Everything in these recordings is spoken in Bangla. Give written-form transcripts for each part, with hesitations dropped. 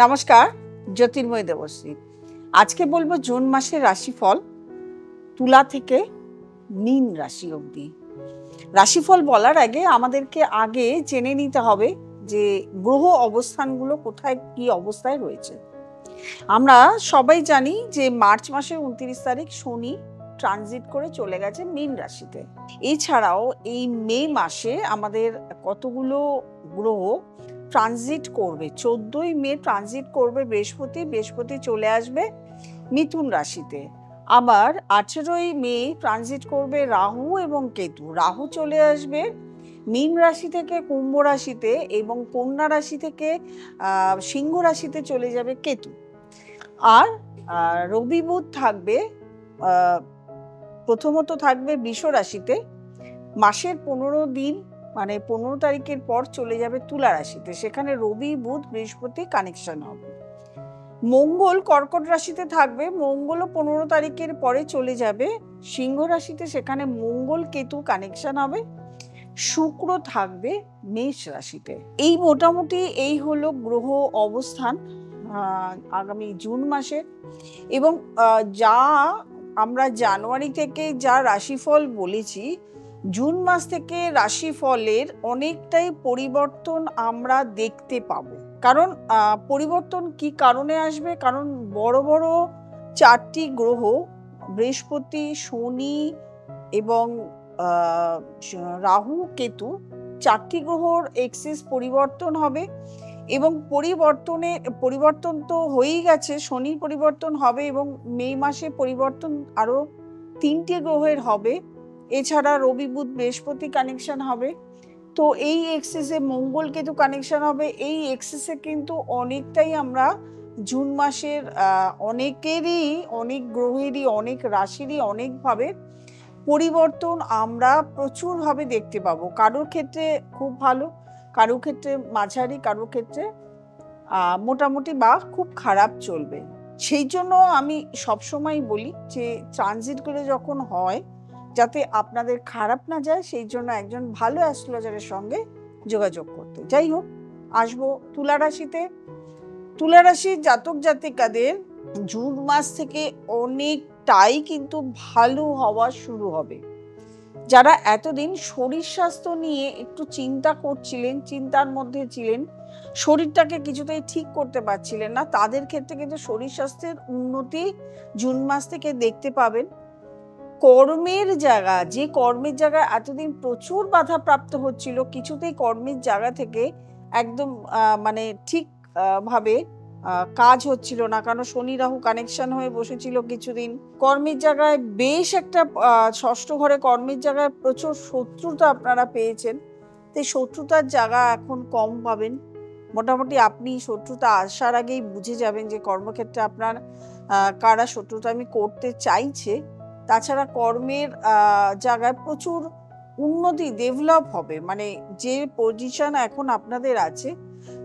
নমস্কার, জ্যোতির্ময় দেবশ্রী। আজকে বলবো জুন মাসের রাশিফল তুলা থেকে মীন রাশি অবধি। রাশিফল বলার আগে আমাদেরকে আগে জেনে নিতে হবে যে গ্রহ অবস্থানগুলো কোথায় কি অবস্থায় রয়েছে। আমরা সবাই জানি যে মার্চ মাসের 29 তারিখ শনি ট্রানজিট করে চলে গেছে মীন রাশিতে। এছাড়াও এই মে মাসে আমাদের কতগুলো গ্রহ ট্রানজিট করবে। 14ই মে ট্রানজিট করবে বৃহস্পতি চলে আসবে মিথুন রাশিতে। আবার 18ই মে ট্রানজিট করবে রাহু এবং কেতু। রাহু চলে আসবে মীন রাশি থেকে কুম্ভ রাশিতে এবং কন্যা রাশি থেকে সিংহ রাশিতে চলে যাবে কেতু। আর রবি বুধ থাকবে প্রথমত থাকবে বৃষ রাশিতে, মাসের 15 দিন মানে 15 তারিখের পর চলে যাবে তুলা রাশিতে, সেখানে রবি বুধ বৃহস্পতি কানেকশন হবে। মঙ্গল কর্কট রাশিতে থাকবে, মঙ্গলও 15 তারিখের পরে চলে যাবে সিংহ রাশিতে, সেখানে মঙ্গল কেতু কানেকশন হবে। শুক্র থাকবে মেষ রাশিতে। এই মোটামুটি এই হলো গ্রহ অবস্থান আগামী জুন মাসে। এবং যা আমরা জানুয়ারি থেকে যা রাশিফল বলেছি, জুন মাস থেকে রাশিফলের অনেকটাই পরিবর্তন আমরা দেখতে পাবো। কারণ পরিবর্তন কি কারণে আসবে? কারণ বড় বড় 4টি গ্রহ বৃহস্পতি, শনি এবং রাহু, কেতু, 4টি গ্রহর এক্সিস পরিবর্তন হবে। এবং পরিবর্তন তো হয়েই গেছে, শনির পরিবর্তন হবে এবং মে মাসে পরিবর্তন আরো 3টে গ্রহের হবে। এছাড়া রবি বুধ বৃহস্পতি কানেকশন হবে। তো এই এক্সিসে মঙ্গল কেতু কানেকশন হবে। এই এক্সিসে কিন্তু অনেকটাই আমরা জুন মাসের অনেক গ্রহেরই, অনেক রাশিরই অনেকভাবে পরিবর্তন আমরা প্রচুরভাবে দেখতে পাবো। কারোর ক্ষেত্রে খুব ভালো, কারোর ক্ষেত্রে মাঝারি, কারোর ক্ষেত্রে মোটামুটি বা খুব খারাপ চলবে। সেই জন্য আমি সবসময় বলি যে ট্রানজিটগুলো যখন হয় যাতে আপনাদের খারাপ না যায়, সেই জন্য একজন ভালো অ্যাস্ট্রোলজারের সঙ্গে যোগাযোগ করতে। যাই হোক, আসবো তুলা রাশিতে। তুলা রাশির জাতক জাতিকাদের জুন মাস থেকে অনেকটাই কিন্তু ভালো হওয়া শুরু হবে। যারা এতদিন শরীর স্বাস্থ্য নিয়ে একটু চিন্তা করছিলেন, চিন্তার মধ্যে ছিলেন, শরীরটাকে কিছুতেই ঠিক করতে পারছিলেন না, তাদের ক্ষেত্রে কিন্তু শরীর স্বাস্থ্যের উন্নতি জুন মাস থেকে দেখতে পাবেন। কর্মের জায়গা, যে কর্মের জায়গায় এতদিন প্রচুর বাধা প্রাপ্ত হচ্ছিল, কিছুতেই কর্মের জায়গা থেকে একদম মানে ঠিক ভাবে কাজ হচ্ছিল না, কারণ শনি রাহু কানেকশন হয়ে বসেছিল কিছুদিন। কর্মের জায়গায় বেশ একটা 6ষ্ঠ ঘরে কর্মের জায়গায় প্রচুর শত্রুতা আপনারা পেয়েছেন। তো শত্রুতার জায়গা এখন কম পাবেন। মোটামুটি আপনি শত্রুতা আসার আগেই বুঝে যাবেন যে কর্মক্ষেত্রে আপনার কারা শত্রুতা আমি করতে চাইছে। তাছাড়া কর্মের জায়গায় প্রচুর উন্নতি, ডেভেলপ হবে। মানে যে পজিশন এখন আপনাদের আছে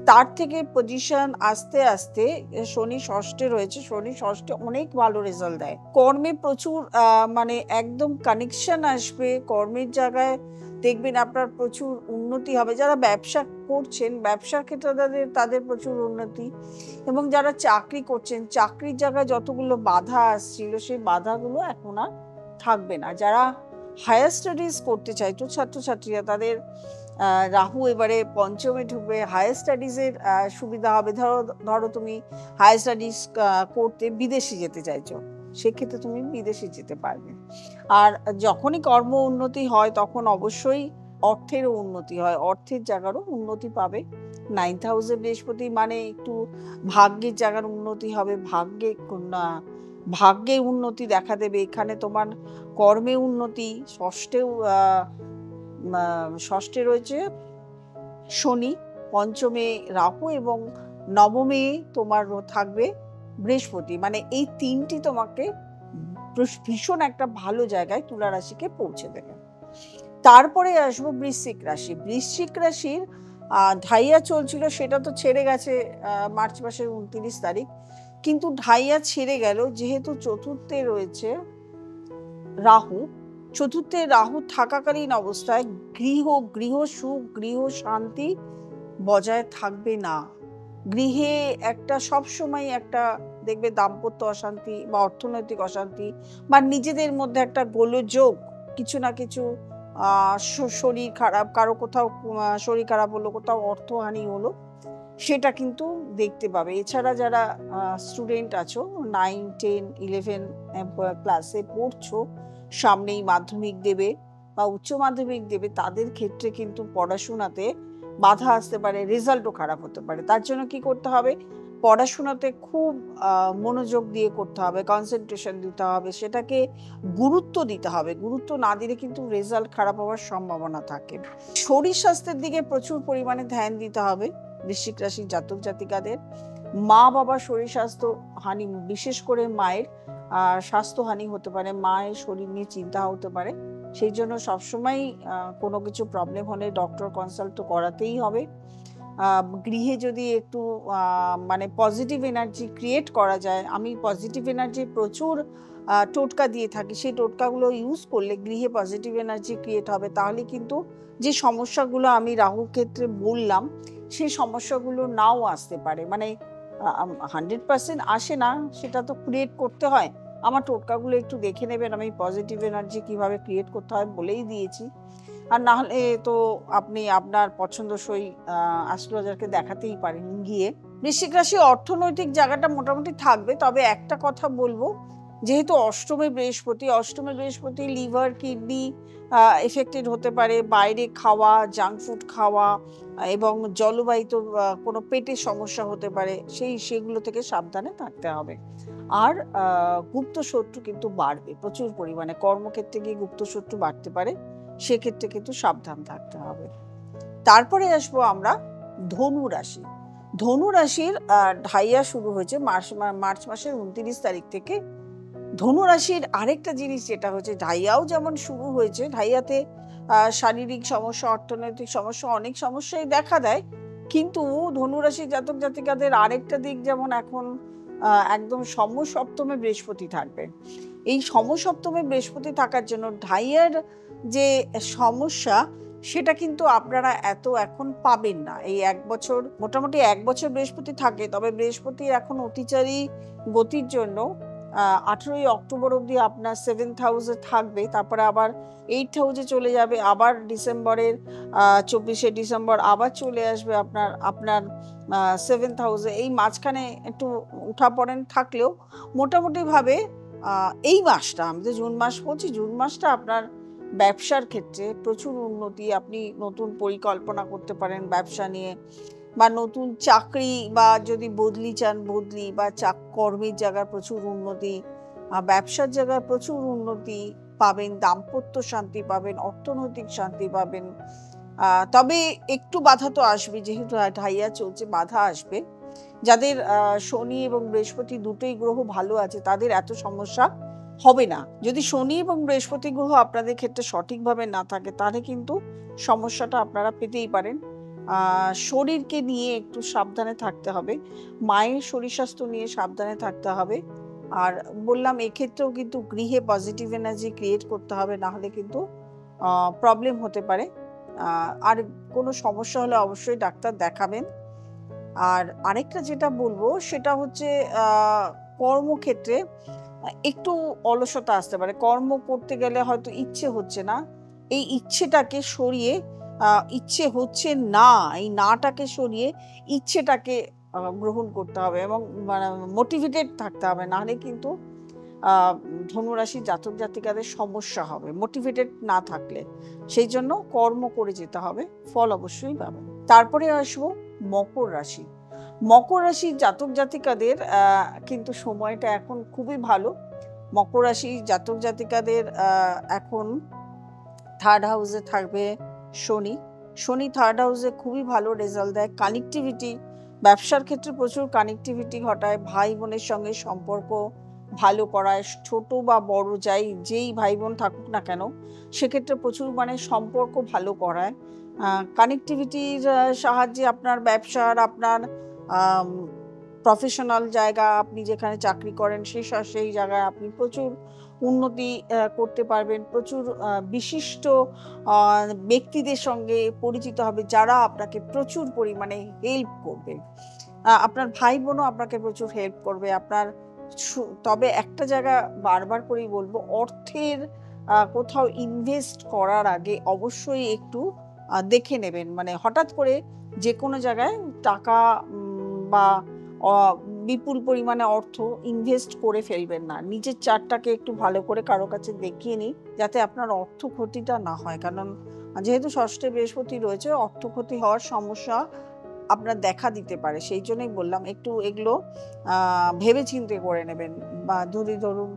তার থেকে পজিশন আস্তে আস্তে, শনি ষষ্ঠে রয়েছে, শনি ষষ্ঠে অনেক ভালো রেজাল্ট দেয়। কর্মে প্রচুর মানে একদম কানেকশন আসবে। কর্মের জায়গায় দেখবেন আপনার প্রচুর উন্নতি হবে। যারা ব্যবসা করছেন, ব্যবসার ক্ষেত্রে তাদের প্রচুর উন্নতি। এবং যারা চাকরি করছেন, চাকরির জায়গায় যতগুলো বাধা আসছিল সেই বাধাগুলো এখন আর থাকবে না। যারা হায়ার স্টাডিজ করতে চাইতো ছাত্রছাত্রীরা, তাদের রাহু এবারে পঞ্চমে ঢুকবে, হায়ার স্টাডিজের সুবিধা হবে। ধরো তুমি হায়ার স্টাডিজ করতে বিদেশে যেতে চাইছো, সেক্ষেত্রে তুমি বিদেশে যেতে পারবে। আর যখনই কর্ম উন্নতি হয় তখন অবশ্যই অর্থেরও উন্নতি হয়, অর্থের জায়গারও উন্নতি পাবে। 9th হাউসে বৃহস্পতি মানে একটু ভাগ্যের জায়গার উন্নতি হবে, ভাগ্যে উন্নতি দেখা দেবে। এখানে তোমার কর্মে উন্নতি, ষষ্ঠে রয়েছে শনি, পঞ্চমে রাহু এবং নবমে তোমার থাকবে বৃহস্পতি। মানে এই 3টি তোমাকে ভীষণ একটা ভালো জায়গায় তুলা রাশিকে পৌঁছে দেবে। তারপরে আসবো বৃশ্চিক রাশি। বৃশ্চিক রাশির ঢাইয়া চলছিল, সেটা তো ছেড়ে গেছে মার্চ মাসের 29 তারিখ। কিন্তু ঢাইয়া ছেড়ে গেল যেহেতু চতুর্থে রয়েছে রাহু। চতুর্থে রাহু থাকাকালীন অবস্থায় গৃহ সুখ, গৃহ শান্তি বজায় থাকবে না। গৃহে একটা সবসময় একটা দেখবে দাম্পত্য অশান্তি বা অর্থনৈতিক অশান্তি বা নিজেদের মধ্যে একটা গোলযোগ, কিছু না কিছু শরীর খারাপ, কারো কোথাও শরীর খারাপ হলো, কোথাও অর্থহানি হলো, সেটা কিন্তু দেখতে পাবে। এছাড়া যারা স্টুডেন্ট আছো 9, 10, 11 ক্লাসে পড়ছো, সামনেই মাধ্যমিক দেবে বা উচ্চ মাধ্যমিক দেবে, তাদের ক্ষেত্রে কিন্তু পড়াশোনাতে বাধা আসতে পারে, রেজাল্টও খারাপ হতে পারে। তার জন্য কি করতে হবে? পড়াশোনাতে খুব মনোযোগ দিয়ে করতে হবে, কনসেন্ট্রেশন দিতে হবে, সেটাকে গুরুত্ব দিতে হবে। গুরুত্ব না দিলে কিন্তু রেজাল্ট খারাপ হওয়ার সম্ভাবনা থাকে। শরীর স্বাস্থ্যের দিকে প্রচুর পরিমাণে ধ্যান দিতে হবে বৃশ্চিক রাশির জাতক জাতিকাদের। মা বাবার শরীর স্বাস্থ্য হানি, বিশেষ করে মায়ের স্বাস্থ্যহানি হতে পারে, মায়ের শরীর নিয়ে চিন্তা হতে পারে। সেই জন্য সবসময় কোনো কিছু প্রবলেম হলে ডক্টর কনসাল্ট তো করাতেই হবে। গৃহে যদি একটু মানে পজিটিভ এনার্জি ক্রিয়েট করা যায়, আমি পজিটিভ এনার্জি প্রচুর টোটকা দিয়ে থাকি, সেই টোটকাগুলো ইউজ করলে গৃহে পজিটিভ এনার্জি ক্রিয়েট হবে। তাহলে কিন্তু যে সমস্যাগুলো আমি রাহুর ক্ষেত্রে বললাম, সেই সমস্যাগুলো নাও আসতে পারে, মানে 100% আসে না, সেটা তো ক্রিয়েট করতে হয়। আমার টোটকাগুলো একটু দেখে নেবেন, আমি পজিটিভ এনার্জি কিভাবে ক্রিয়েট করতে হয় বলেই দিয়েছি। আর না হলে তো আপনি আপনার পছন্দসই অ্যাস্ট্রোলজারকে দেখাতেই পারেন গিয়ে। বৃশ্চিক রাশি অর্থনৈতিক জায়গাটা মোটামুটি থাকবে, তবে একটা কথা বলবো, যেহেতু অষ্টমে বৃহস্পতি লিভার কিডনি এফেক্টেড হতে পারে, বাইরে খাওয়া, জাঙ্ক ফুড খাওয়া এবং জলবাহিত কোনো পেটের সমস্যা হতে পারে, সেগুলো থেকে সাবধানে থাকতে হবে। আর গুপ্ত শত্রু কিন্তু বাড়বে প্রচুর পরিমাণে, কর্মক্ষেত্রে গিয়ে গুপ্ত শত্রু বাড়তে পারে, সেক্ষেত্রে কিন্তু সাবধান থাকতে হবে। তারপরে আসবো আমরা ধনু রাশি। ধনু রাশির ঢাইয়া শুরু হয়েছে মার্চ মাসের 29 তারিখ থেকে। ধনু রাশির আরেকটা জিনিস যেটা হচ্ছে, ঢাইয়াও যেমন শুরু হয়েছে, ঢাইয়াতে শারীরিক সমস্যা, অর্থনৈতিক সমস্যা, অনেক সমস্যাই দেখা দেয়। কিন্তু ধনু রাশির জাতক জাতিকাদের আরেকটা দিক, যেমন এখন একদম সমসপ্তমে বৃহস্পতি থাকবে। এই সমসপ্তমে বৃহস্পতি থাকার জন্য ঢাইয়ার যে সমস্যা, সেটা কিন্তু আপনারা এত এখন পাবেন না। এই মোটামুটি 1 বছর বৃহস্পতি থাকে, তবে বৃহস্পতির এখন অতিচারী গতির জন্য 18ই অক্টোবর অবধি আপনার 7th হাউসে থাকবে, তারপরে আবার 8th হাউসে চলে যাবে, আবার ডিসেম্বরের 24শে ডিসেম্বর আবার চলে আসবে আপনার 7th হাউসে। এই মাঝখানে একটু উঠাপড়েন থাকলেও মোটামুটিভাবে এই মাসটা, আমি তো জুন মাস বলছি, জুন মাসটা আপনার ব্যবসার ক্ষেত্রে প্রচুর উন্নতি। আপনি নতুন পরিকল্পনা করতে পারেন ব্যবসা নিয়ে, বা নতুন চাকরি, বা যদি বদলি চান বদলি, বা কর্মের জায়গায় প্রচুর উন্নতি, ব্যবসার জায়গায় প্রচুর উন্নতি পাবেন, দাম্পত্য শান্তি পাবেন, অর্থনৈতিক শান্তি পাবেন। তবে একটু বাধা তো আসবে, যেহেতু ঢাইয়া চলছে, বাধা আসবে। যাদের শনি এবং বৃহস্পতি দুটোই গ্রহ ভালো আছে, তাদের এত সমস্যা হবে না। যদি শনি এবং বৃহস্পতি গ্রহ আপনাদের ক্ষেত্রে সঠিকভাবে না থাকে, তাহলে কিন্তু সমস্যাটা আপনারা পেতেই পারেন। শরীরকে নিয়ে একটু সাবধানে থাকতে হবে, মায়ের শরীর স্বাস্থ্য নিয়ে সাবধানে থাকতে হবে। আর বললাম, এক্ষেত্রেও কিন্তু গৃহে পজিটিভ এনার্জি ক্রিয়েট করতে হবে, না হলে কিন্তু প্রবলেম হতে পারে। আর কোনো সমস্যা হলে অবশ্যই ডাক্তার দেখাবেন। আর আরেকটা যেটা বলবো, সেটা হচ্ছে কর্মক্ষেত্রে একটু অলসতা আসতে পারে। কর্ম করতে গেলে হয়তো ইচ্ছে হচ্ছে না, এই ইচ্ছেটাকে সরিয়ে, ইচ্ছে হচ্ছে না, এই নাটাকে সরিয়ে ইচ্ছেটাকে গ্রহণ করতে হবে এবং মোটিভেটেড থাকতে হবে, নাহলে কিন্তু ধনুরাশির জাতক জাতিকাদের সমস্যা হবে মোটিভেটেড না থাকলে। সেই জন্য কর্ম করে যেতে হবে, ফল অবশ্যই পাবেন। তারপরে আসবো মকর রাশি। মকর রাশির জাতক জাতিকাদের কিন্তু সময়টা এখন খুবই ভালো। মকর রাশির জাতক জাতিকাদের এখন 3rd হাউসে থাকবে শনি। শনি 3rd হাউসে খুবই ভালো রেজাল্ট দেয়। কানেক্টিভিটি, ব্যবসার ক্ষেত্রে প্রচুর কানেক্টিভিটি ঘটায়, ভাই বোনের সঙ্গে সম্পর্ক ভালো করায়, ছোট বা বড় যেই ভাই বোন থাকুক না কেন, সেক্ষেত্রে প্রচুর সম্পর্ক ভালো করায়। কানেক্টিভিটির সাহায্যে আপনার ব্যবসার, আপনার প্রফেশনাল জায়গা, আপনি যেখানে চাকরি করেন সেই জায়গায় আপনি প্রচুর উন্নতি করতে পারবেন। প্রচুর বিশিষ্ট ব্যক্তিদের সঙ্গে পরিচিত হবে, যারা আপনাকে প্রচুর পরিমাণে হেল্প করবে। আপনার ভাই বোনও আপনাকে প্রচুর হেল্প করবে। আপনার তবে একটা জায়গা বারবার করেই বলবো, অর্থের কোথাও ইনভেস্ট করার আগে অবশ্যই একটু দেখে নেবেন। মানে হঠাৎ করে যে কোনো জায়গায় টাকা বা বিপুল পরিমাণে অর্থ ইনভেস্ট করে ফেলবেন না। নিজের চার্টটাকে একটু ভালো করে কারো কাছে দেখিয়ে নিন, যাতে আপনার অর্থ ক্ষতিটা না হয়। কারণ যেহেতু ষষ্ঠে বৃহস্পতি রয়েছে, অর্থ ক্ষতি হওয়ার সমস্যা আপনার দেখা দিতে পারে। সেই জন্যই বললাম একটু এগুলো ভেবে চিন্তে করে নেবেন। বা যদি ধরুন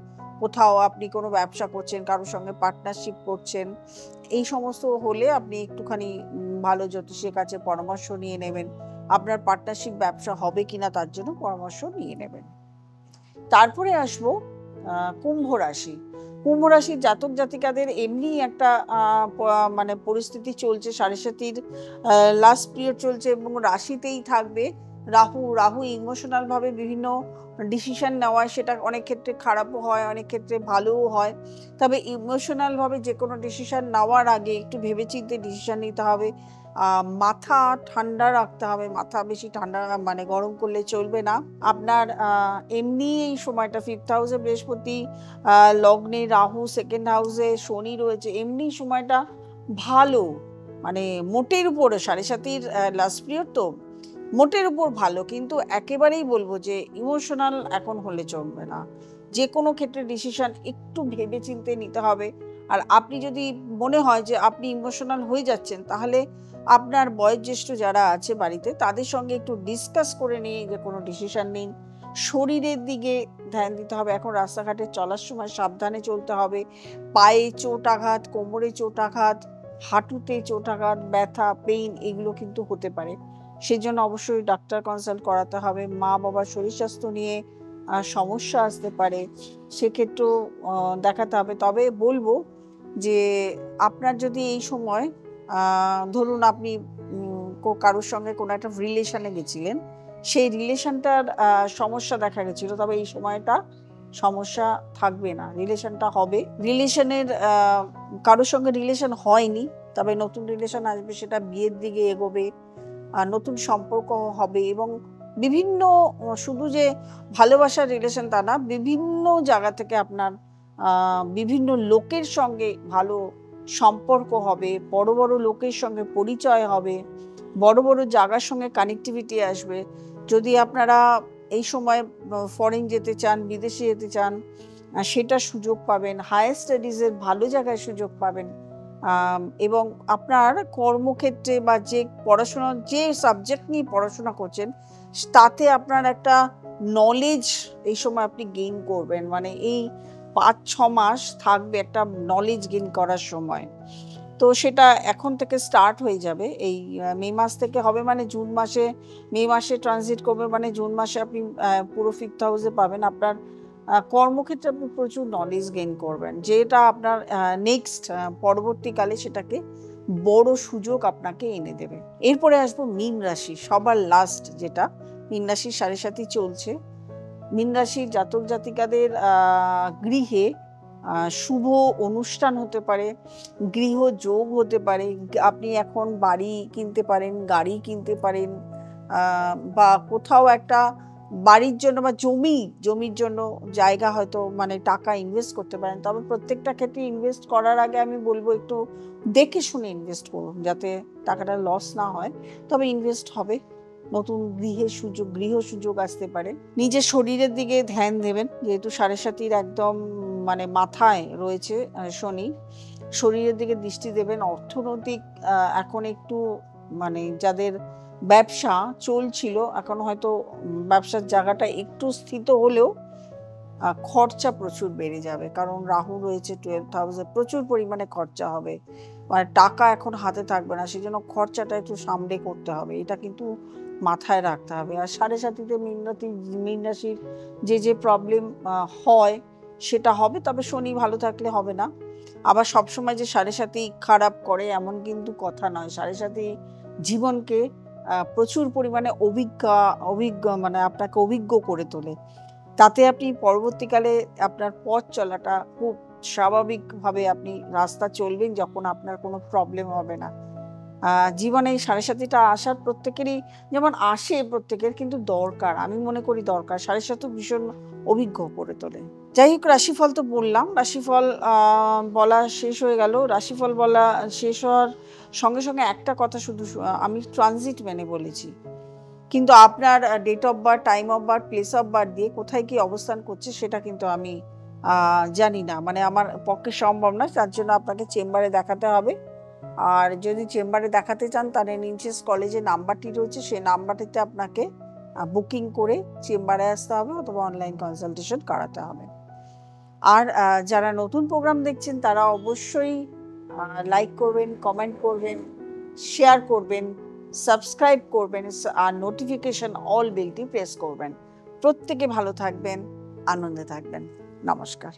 কোথাও আপনি কোনো ব্যবসা করছেন, কারোর সঙ্গে পার্টনারশিপ করছেন, এই সমস্ত হলে আপনি একটুখানি ভালো জ্যোতিষীর কাছে পরামর্শ নিয়ে নেবেন। আপনার পার্টনারশিপ ব্যবসা হবে কিনা তার জন্য পরামর্শ নিয়ে নেবেন। তারপরে আসবো কুম্ভ রাশি। কুম্ভ রাশির জাতক জাতিকাদের এমনি একটা মানে পরিস্থিতি চলছে, সাড়ে সাতির লাস্ট পিরিয়ড চলছে এবং রাশিতেই থাকবে রাহু। রাহু ইমোশনাল ভাবে বিভিন্ন ডিসিশন নেওয়ায়, সেটা অনেক ক্ষেত্রে খারাপও হয়, অনেক ক্ষেত্রে ভালোও হয়। তবে ইমোশনাল ভাবে যে কোনো ডিসিশন নেওয়ার আগে একটু ভেবেচিন্তে ডিসিশন নিতে হবে। মাথা ঠান্ডা রাখতে হবে, মাথা বেশি ঠান্ডা মানে গরম করলে চলবে না। আপনার এমনি এই সময়টা 5th হাউসে বৃহস্পতি, লগ্নে রাহু, 2nd হাউসে শনি রয়েছে, এমনি সময়টা ভালো। মানে মোটের উপরে সাড়ে সাতির লাস্ট পিরিয়ড তো মোটের উপর ভালো, কিন্তু একেবারেই বলবো যে ইমোশনাল এখন হলে চলবে না। যে কোনো ক্ষেত্রে ডিসিশন একটু ভেবে চিন্তে নিতে হবে। আর আপনি যদি মনে হয় যে আপনি ইমোশনাল হয়ে যাচ্ছেন, তাহলে আপনার বয়োজ্যেষ্ঠ যারা আছে বাড়িতে তাদের সঙ্গে একটু ডিসকাস করে নিয়ে যে কোনো ডিসিশন নিন। শরীরের দিকে ধ্যান দিতে হবে। এখন রাস্তাঘাটে চলার সময় সাবধানে চলতে হবে। পায়ে চোট আঘাত, কোমরে চোট আঘাত, হাঁটুতে চোট আঘাত, ব্যথা, পেইন এগুলো কিন্তু হতে পারে। সেই জন্য অবশ্যই ডাক্তার কনসাল্ট করাতে হবে। মা বাবার শরীর স্বাস্থ্য নিয়ে সমস্যা আসতে পারে, সেক্ষেত্রেও দেখাতে হবে। তবে বলবো যে আপনার যদি এই সময় ধরুন আপনি কারোর সঙ্গে কোনো একটা রিলেশনে গেছিলেন, সেই রিলেশনটার সমস্যা দেখা গেছিল, তবে এই সময়টা সমস্যা থাকবে না, রিলেশনটা হবে। রিলেশনের কারোর সঙ্গে রিলেশন হয়নি, তবে নতুন রিলেশন আসবে, সেটা বিয়ের দিকে এগোবে, নতুন সম্পর্ক হবে। এবং বিভিন্ন, শুধু যে ভালোবাসার রিলেশন তা না, বিভিন্ন জায়গা থেকে আপনার বিভিন্ন লোকের সঙ্গে ভালো সম্পর্ক হবে, বড় বড় লোকের সঙ্গে পরিচয় হবে, বড় বড় জায়গার সঙ্গে কানেক্টিভিটি আসবে। যদি আপনারা এই সময় ফরেন যেতে চান, বিদেশে যেতে চান, সেটা সুযোগ পাবেন। হায়ার স্টাডিজের ভালো জায়গায় সুযোগ পাবেন। এবং আপনার কর্মক্ষেত্রে বা যে পড়াশোনা, যে সাবজেক্ট নিয়ে পড়াশোনা করছেন, তাতে আপনার একটা নলেজ এই সময় আপনি গেইন করবেন। মানে এই 5-6 মাস থাকবে একটা নলেজ গেইন করার সময়। তো সেটা এখন থেকে স্টার্ট হয়ে যাবে। এই মে মাস থেকে হবে, মানে জুন মাসে, মে মাসে ট্রানজিট করবে, মানে জুন মাসে আপনি পুরো 5th হাউসে পাবেন। আপনার কর্মক্ষেত্রে আপনি প্রচুর নলেজ গেইন করবেন, যেটা আপনার নেক্সট পরবর্তীকালে সেটাকে বড় সুযোগ আপনাকে এনে দেবে। এরপরে আসবো মীন রাশি, সবার লাস্ট যেটা। মীন রাশির সাড়ে সাতি চলছে। মীন রাশির জাতক জাতিকাদের গৃহে শুভ অনুষ্ঠান হতে পারে, গৃহযোগ হতে পারে। আপনি এখন বাড়ি কিনতে পারেন, গাড়ি কিনতে পারেন, বা কোথাও একটা বাড়ির জন্য বা জমির জন্য জায়গা হয়তো মানে টাকা ইনভেস্ট করতে পারেন। তবে প্রত্যেকটা ক্ষেত্রে ইনভেস্ট করার আগে আমি বলবো একটু দেখে শুনে ইনভেস্ট করুন, যাতে টাকাটা লস না হয়। তবে ইনভেস্ট হবে। নতুন গৃহ সুযোগ আসতে পারে। নিজের শরীরের দিকে ধ্যান দেবেন, যেহেতু সাড়ে সাতির একদম মানে মাথায় রয়েছে শনি। শরীরের দিকে দৃষ্টি দেবেন। অর্থনৈতিক এখন একটু মানে যাদের ব্যবসা চলছিল, এখন হয়তো ব্যবসার জায়গাটা একটু স্থিত হলেও খরচা প্রচুর বেড়ে যাবে, কারণ রাহু রয়েছে 12th হাউসে, প্রচুর পরিমাণে খরচা হবে। মানে টাকা এখন হাতে থাকবে না, সেই জন্য খরচাটা একটু সামলে করতে হবে, এটা কিন্তু মাথায় রাখতে হবে। আর সাড়ে সাতিতে মীন রাশির যে প্রবলেম হয় সেটা হবে, তবে শনি ভালো থাকলে হবে না। আবার সবসময় যে সাড়ে সাতি খারাপ করে এমন কিন্তু কথা নয়। সাড়ে সাতি জীবনকে প্রচুর পরিমাণে অভিজ্ঞ মানে আপনাকে অভিজ্ঞ করে তোলে। তাতে আপনি পরবর্তীকালে আপনার পথ চলাটা খুব স্বাভাবিকভাবে আপনি রাস্তা চলবেন, যখন আপনার কোনো প্রবলেম হবে না। জীবনে এই 7.5টা আসার প্রত্যেকেরই যেমন আসে প্রত্যেকের, কিন্তু দরকার, আমি মনে করি দরকার। 7.5 ভীষণ অভিজ্ঞ করে তোলে। যাই হোক, রাশিফল তো বললাম, রাশিফল বলা শেষ হয়ে গেল। রাশিফল বলা শেষ হওয়ার সঙ্গে সঙ্গে একটা কথা শুধু আমি ট্রানজিট মেনে বলেছি, কিন্তু আপনার date of birth, time of birth, place of birth দিয়ে কোথায় কি অবস্থান করছে সেটা কিন্তু আমি জানি না, মানে আমার পক্ষে সম্ভব না। তার জন্য আপনাকে চেম্বারে দেখাতে হবে। আর যদি চেম্বারে দেখাতে চান তাহলে নিনচেস কলেজে নাম্বারটি রয়েছে, সেই নাম্বারটিতে আপনাকে বুকিং করে চেম্বারে আসতে হবে অথবা অনলাইন কনসালটেশন করাতে হবে। আর যারা নতুন প্রোগ্রাম দেখছেন তারা অবশ্যই লাইক করবেন, কমেন্ট করবেন, শেয়ার করবেন, সাবস্ক্রাইব করবেন আর নোটিফিকেশন অল বেলটি প্রেস করবেন। প্রত্যেকে ভালো থাকবেন, আনন্দে থাকবেন। নমস্কার।